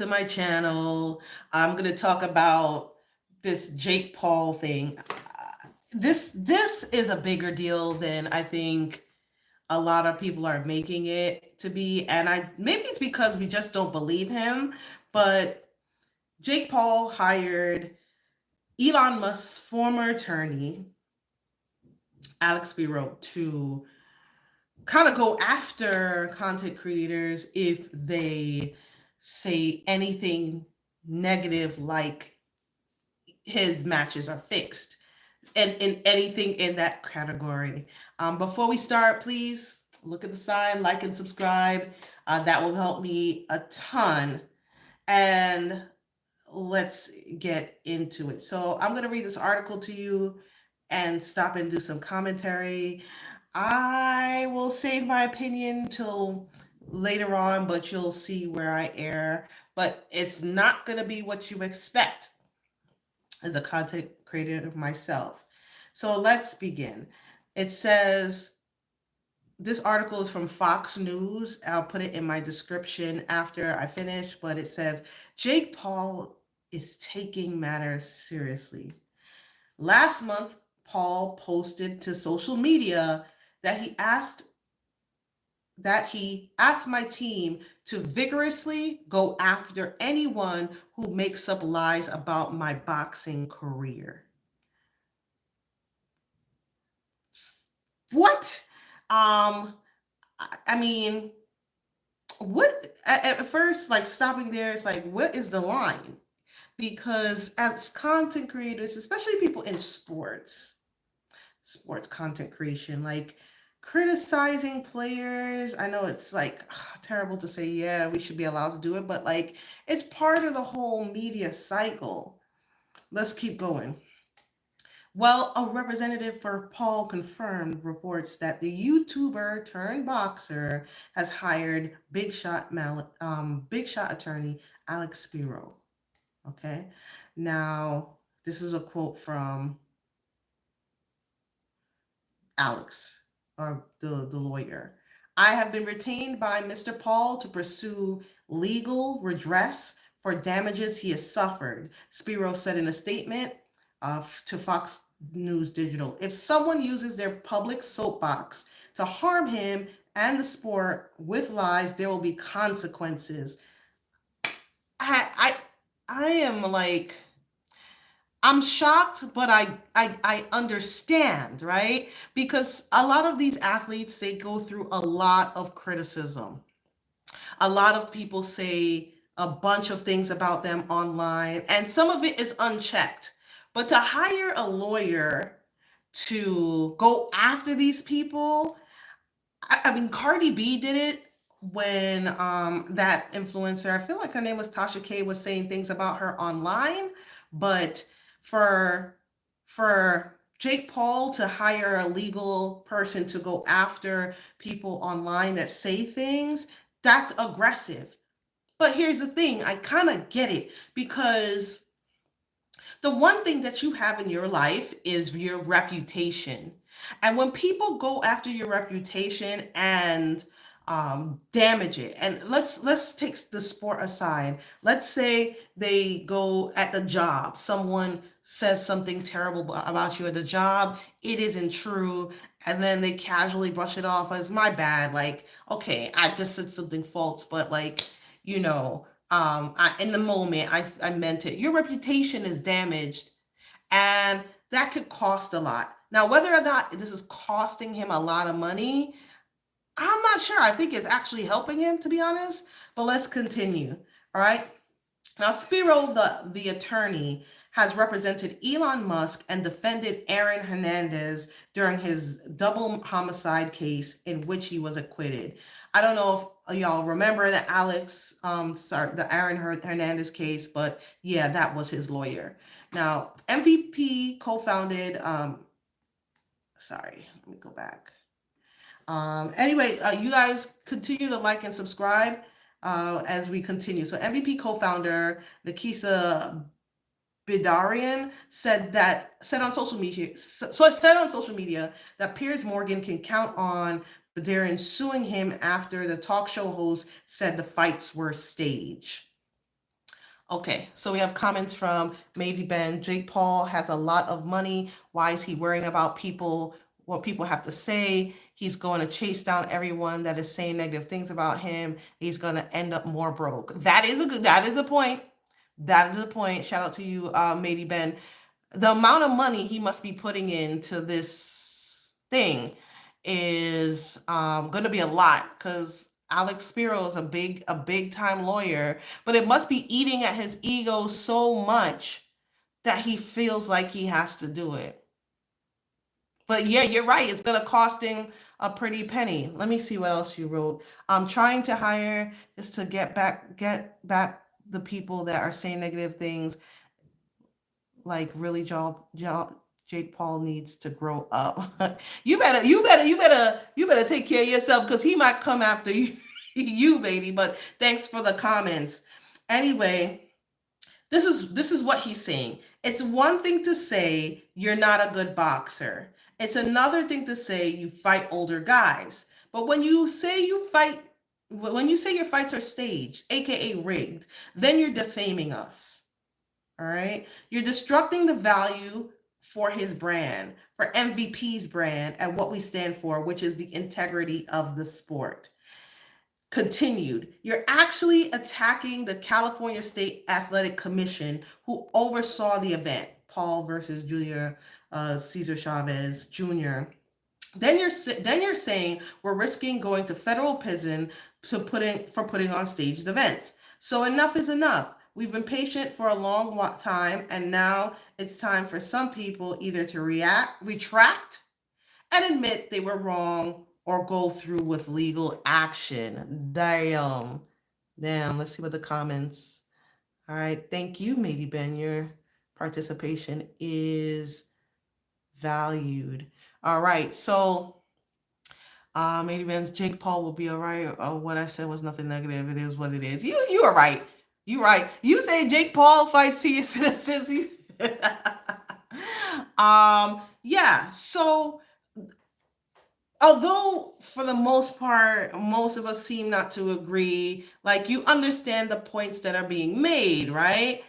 to my channel. I'm going to talk about this Jake Paul thing. This is a bigger deal than I think a lot of people are making it to be, and I maybe it's because we just don't believe him, but Jake Paul hired Elon Musk's former attorney, Alex Spiro, to kind of go after content creators if they say anything negative like his matches are fixed and in anything in that category. Before we start, please look at the sign, like and subscribe. That will help me a ton. And let's get into it. So I'm going to read this article to you and stop and do some commentary. I will save my opinion till later on, but you'll see where I err. But it's not going to be what you expect as a content creator myself. So let's begin. It says this article is from Fox News. I'll put it in my description after I finish, but it says Jake Paul is taking matters seriously. Last month, Paul posted to social media that he asked my team to vigorously go after anyone who makes up lies about my boxing career. What? Um, I mean, what at first, like stopping there, it's like, what is the line? Because as content creators, especially people in sports content creation, like criticizing players, I know it's like terrible to say, yeah, we should be allowed to do it, but like it's part of the whole media cycle. Let's keep going. Well, a representative for Paul confirmed reports that the YouTuber turned boxer has hired big shot attorney Alex Spiro. Okay, now this is a quote from Alex, or the lawyer. I have been retained by Mr. Paul to pursue legal redress for damages he has suffered, Spiro said in a statement to Fox News Digital. If someone uses their public soapbox to harm him and the sport with lies, there will be consequences. I I am like, I'm shocked, but I understand, right? Because a lot of these athletes, they go through a lot of criticism. A lot of people say a bunch of things about them online, and some of it is unchecked. But to hire a lawyer to go after these people, I mean, Cardi B did it when that influencer, I feel like her name was Tasha K, was saying things about her online, but for Jake Paul to hire a legal person to go after people online that say things, that's aggressive. But here's the thing, I kind of get it, because the one thing that you have in your life is your reputation. And when people go after your reputation and damage it, and let's take the sport aside. Let's say they go at the job. Someone says something terrible about you at the job. It isn't true, and then they casually brush it off as my bad. Like, okay, I just said something false, but like, you know, in the moment, I meant it. Your reputation is damaged, and that could cost a lot. Now, whether or not this is costing him a lot of money, I'm not sure. I think it's actually helping him, to be honest. But let's continue. All right. Now, Spiro, the attorney, has represented Elon Musk and defended Aaron Hernandez during his double homicide case in which he was acquitted. I don't know if y'all remember the Aaron Hernandez case, but yeah, that was his lawyer. Now, MVP co-founded, sorry, let me go back. Anyway, you guys continue to like and subscribe as we continue. So MVP co-founder Nikisa Bidarian said on social media. So it said on social media that Piers Morgan can count on Bidarian suing him after the talk show host said the fights were staged. Okay, so we have comments from Mady Ben. Jake Paul has a lot of money. Why is he worrying about people, what people have to say? He's going to chase down everyone that is saying negative things about him. He's going to end up more broke. That is a point. That is a point. Shout out to you, Mady Ben. The amount of money he must be putting into this thing is going to be a lot, because Alex Spiro is a big time lawyer, but it must be eating at his ego so much that he feels like he has to do it. But yeah, you're right. It's going to cost him a pretty penny. Let me see what else you wrote. I'm trying to hire just to get back the people that are saying negative things. Like, really, Jake Paul needs to grow up. You better take care of yourself, because he might come after you, you baby. But thanks for the comments. Anyway, this is what he's saying. It's one thing to say you're not a good boxer. It's another thing to say you fight older guys. But when you say your fights are staged, aka rigged, then you're defaming us. All right. You're destructing the value for his brand, for MVP's brand, and what we stand for, which is the integrity of the sport. Continued. You're actually attacking the California State Athletic Commission, who oversaw the event, Paul versus Julia Cesar Chavez Jr. Then you're saying we're risking going to federal prison for putting on staged events. So enough is enough. We've been patient for a long time, and now it's time for some people either to retract, and admit they were wrong, or go through with legal action. Damn. Damn. Let's see what the comments. All right. Thank you, Mady Ben. Your participation is valued. All right. So, Mady Ben's Jake Paul will be all right. Oh, what I said was nothing negative. It is what it is. You are right. You right. You say Jake Paul fights senior citizens. Yeah. So, although for the most part most of us seem not to agree, like, you understand the points that are being made, right?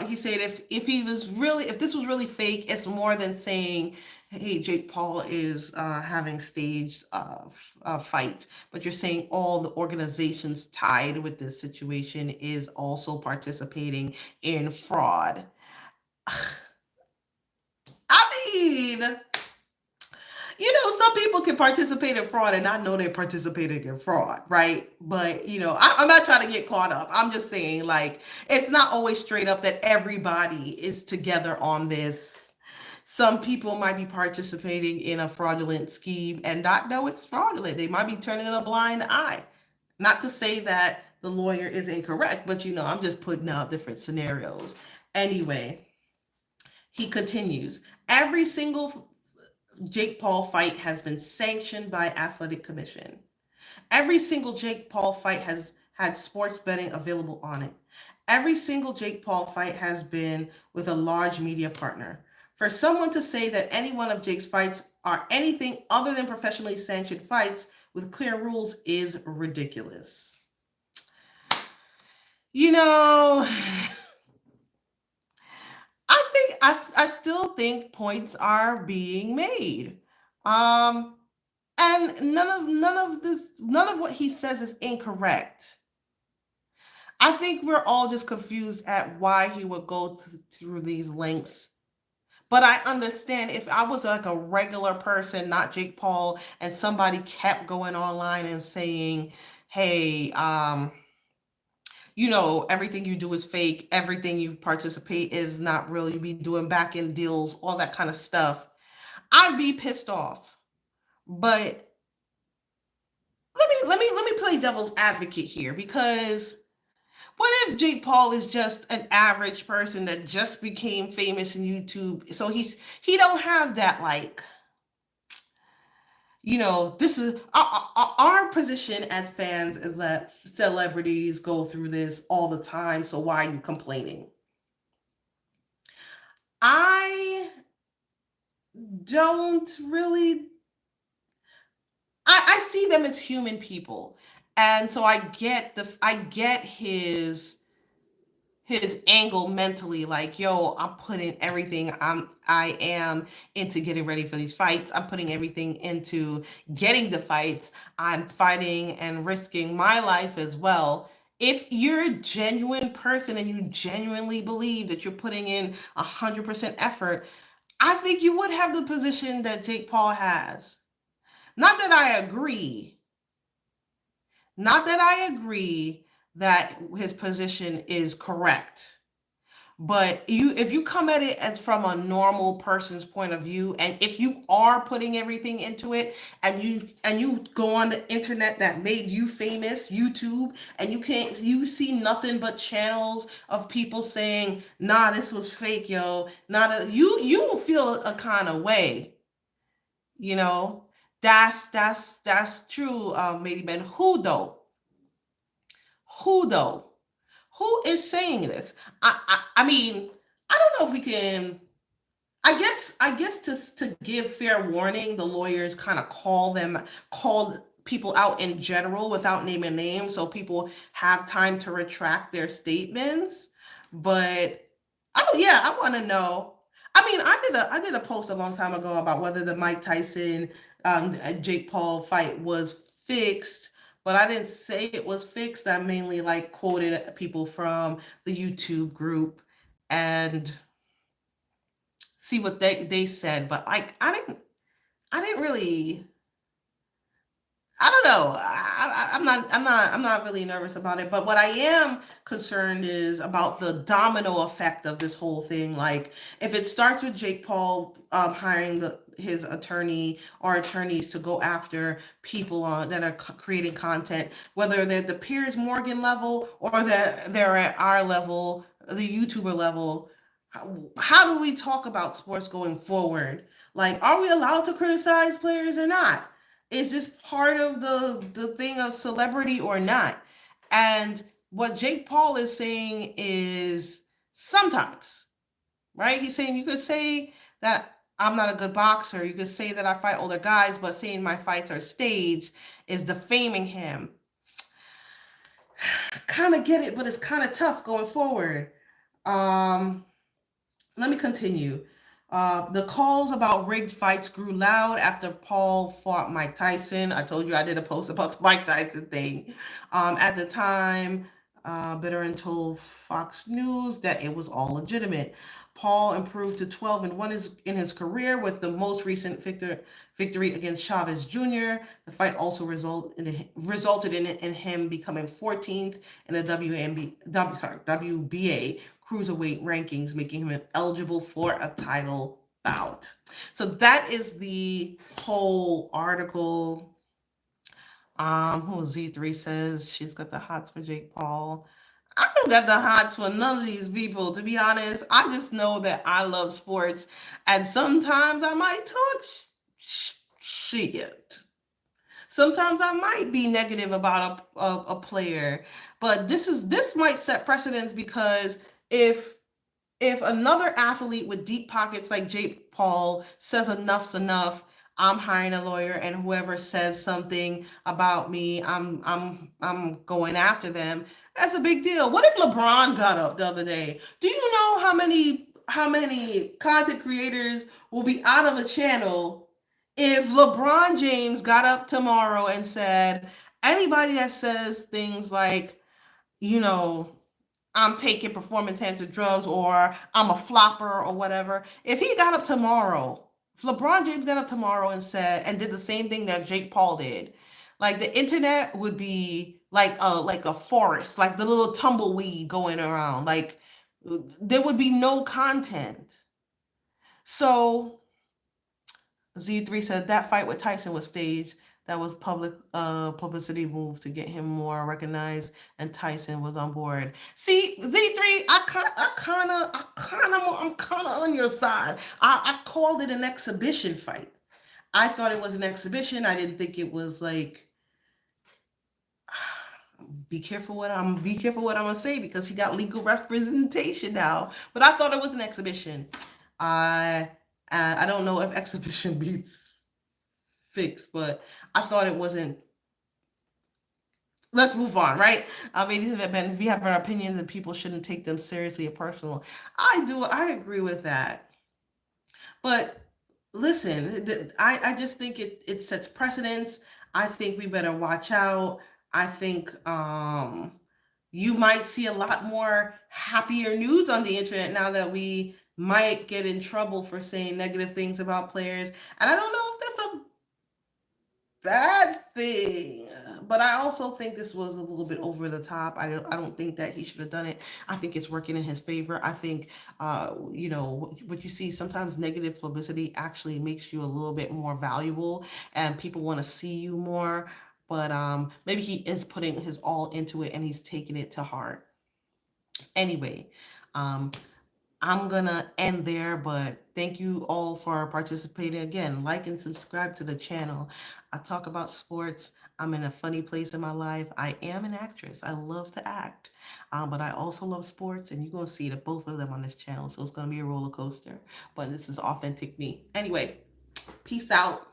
He said if this was really fake, it's more than saying, hey, Jake Paul is having staged a fight, but you're saying all the organizations tied with this situation is also participating in fraud. I mean, some people can participate in fraud and not know they're participating in fraud, right? But, I'm not trying to get caught up. I'm just saying, like, it's not always straight up that everybody is together on this. Some people might be participating in a fraudulent scheme and not know it's fraudulent. They might be turning a blind eye. Not to say that the lawyer is incorrect, but, I'm just putting out different scenarios. Anyway, he continues. Every single Jake Paul fight has been sanctioned by Athletic Commission. Every single Jake Paul fight has had sports betting available on it. Every single Jake Paul fight has been with a large media partner. For someone to say that any one of Jake's fights are anything other than professionally sanctioned fights with clear rules is ridiculous. You know, I still think points are being made. Um, and none of what he says is incorrect. I think we're all just confused at why he would go through these links. But I understand if I was like a regular person, not Jake Paul, and somebody kept going online and saying, hey, everything you do is fake, everything you participate is not real, you be doing back end deals, all that kind of stuff, I'd be pissed off. But let me play devil's advocate here, because what if Jake Paul is just an average person that just became famous in YouTube? So he don't have that, like, this is our position as fans, is that celebrities go through this all the time. So why are you complaining? I don't really. I see them as human people, and so I get his his angle mentally, like, yo, I'm putting everything I am into getting ready for these fights. I'm putting everything into getting the fights. I'm fighting and risking my life as well. If you're a genuine person and you genuinely believe that you're putting in 100% effort, I think you would have the position that Jake Paul has. Not that I agree, not that I agree that his position is correct. But if you come at it as from a normal person's point of view, and if you are putting everything into it, and you go on the internet that made you famous, YouTube, and you see nothing but channels of people saying, nah, this was fake, yo, you will feel a kind of way, you know. That's true, Lady Ben. Who though? Who is saying this? I mean, I don't know if we can. I guess to give fair warning, the lawyers kind of called people out in general without naming names, so people have time to retract their statements. But oh yeah, I want to know. I mean, I did a post a long time ago about whether the Mike Tyson Jake Paul fight was fixed, but I didn't say it was fixed. I mainly like quoted people from the YouTube group and see what they said. But like I didn't really. I don't know. I'm not really nervous about it. But what I am concerned is about the domino effect of this whole thing. Like, if it starts with Jake Paul hiring his attorney or attorneys to go after people that are creating content, whether they're the Piers Morgan level or that they're at our level, the YouTuber level. How do we talk about sports going forward? Like, are we allowed to criticize players or not? Is this part of the thing of celebrity or not? And what Jake Paul is saying is sometimes, right? He's saying you could say that I'm not a good boxer. You could say that I fight older guys, but saying my fights are staged is defaming him. Kind of get it, but it's kind of tough going forward. Let me continue. The calls about rigged fights grew loud after Paul fought Mike Tyson. I told you I did a post about the Mike Tyson thing. At the time, Bitterin told Fox News that it was all legitimate. Paul improved to 12-1 in his career with the most recent victory against Chavez Jr. The fight also resulted in him becoming 14th in the WBA cruiserweight rankings, making him eligible for a title bout. So that is the whole article. Who Z3 says she's got the hots for Jake Paul. I don't got the hots for none of these people, to be honest. I just know that I love sports, and sometimes I might talk shit. Sometimes I might be negative about a player, but this might set precedence, because if another athlete with deep pockets like Jake Paul says enough's enough, I'm hiring a lawyer, and whoever says something about me, I'm going after them. That's a big deal. What if LeBron got up the other day? Do you know how many content creators will be out of a channel if LeBron James got up tomorrow and said, anybody that says things like, you know, I'm taking performance enhancing drugs, or I'm a flopper, or whatever. If he got up tomorrow, if LeBron James got up tomorrow and did the same thing that Jake Paul did, like, the internet would be like a forest, like the little tumbleweed going around. Like, there would be no content. So Z3 said that fight with Tyson was staged. That was publicity move to get him more recognized, and Tyson was on board. See, Z3, I'm kind of on your side. I called it an exhibition fight. I thought it was an exhibition. I didn't think it was like. Be careful what I'm gonna say, because he got legal representation now. But I thought it was an exhibition. I don't know if exhibition beats fixed, but I thought it wasn't let's move on, right? I mean, if we have our opinions and people shouldn't take them seriously or personal. I agree with that. But listen, I just think it sets precedence. I think we better watch out. I think you might see a lot more happier news on the internet now that we might get in trouble for saying negative things about players. And I don't know if that's a bad thing. But I also think this was a little bit over the top. I don't think that he should have done it. I think it's working in his favor. I think what you see sometimes negative publicity actually makes you a little bit more valuable and people want to see you more. But maybe he is putting his all into it and he's taking it to heart. Anyway, um, I'm gonna end there, but thank you all for participating. Again, like and subscribe to the channel. I talk about sports. I'm in a funny place in my life. I am an actress. I love to act, but I also love sports, and you're gonna see the both of them on this channel. So it's gonna be a roller coaster. But this is authentic me. Anyway, peace out.